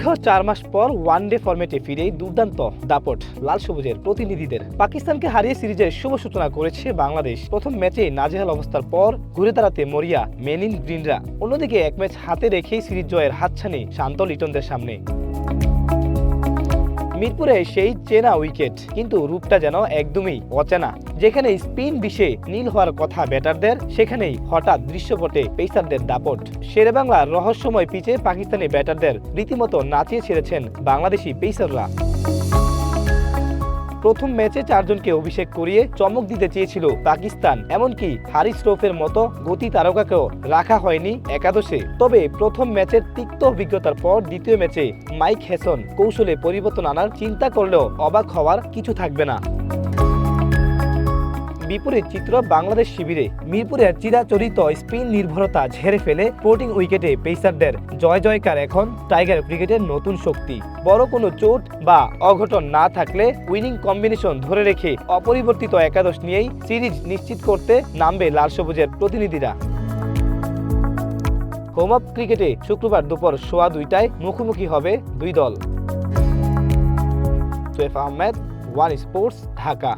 দীর্ঘ 4 মাস পর ওয়ানডে ফরম্যাটে ফিরেই দুর্দান্ত দাপট লাল সবুজের প্রতিনিধিদের। পাকিস্তানকে হারিয়ে সিরিজের শুভ সূচনা করেছে বাংলাদেশ। প্রথম ম্যাচে নাজেহাল অবস্থার পর ঘুরে দাঁড়াতে মরিয়া মেনিন গ্রিনরা। অন্যদিকে এক ম্যাচ হাতে রেখেই সিরিজ জয়ের হাতছানি শান্ত লিটনদের সামনে। মিরপুরে সেই চেনা উইকেট, কিন্তু রূপটা যেন একদমই অচেনা। যেখানে স্পিন বিষে নীল হওয়ার কথা ব্যাটারদের, সেখানেই হঠাৎ দৃশ্যপটে পেসারদের দাপট। শেরেবাংলার রহস্যময় পিচে পাকিস্তানি ব্যাটারদের রীতিমতো নাচিয়ে ছেড়েছেন বাংলাদেশি পেসাররা। প্রথম ম্যাচে 4 জনকে অভিষেক করিয়ে চমক দিতে চেয়েছিল পাকিস্তান। এমনকি হারিস রৌফের মতো গতি তারকাকেও রাখা হয়নি একাদশে। তবে প্রথম ম্যাচের তিক্ত অভিজ্ঞতার পর দ্বিতীয় ম্যাচে মাইক হেসন কৌশলে পরিবর্তন আনার চিন্তা করলেও অবাক হওয়ার কিছু থাকবে না। বিপরীত চিত্র বাংলাদেশ শিবিরে। মিরপুরের চিরাচরিত স্পিন নির্ভরতা ঝেড়ে ফেলে ফ্লোটিং উইকেটে পেসারদের জয় জয়কার এখন টাইগার ক্রিকেটের নতুন শক্তি। বড় কোনো চোট বা অঘটন না থাকলে উইনিং কম্বিনেশন ধরে রেখে অপরিবর্তিত একাদশ নিয়েই সিরিজ নিশ্চিত করতে নামবে লাল সবুজের প্রতিনিধিরা। হোম অফ ক্রিকেটে শুক্রবার দুপুর 2:15টায় মুখোমুখি হবে দুই দল। Swipe Ahmed, one sports, Dhaka.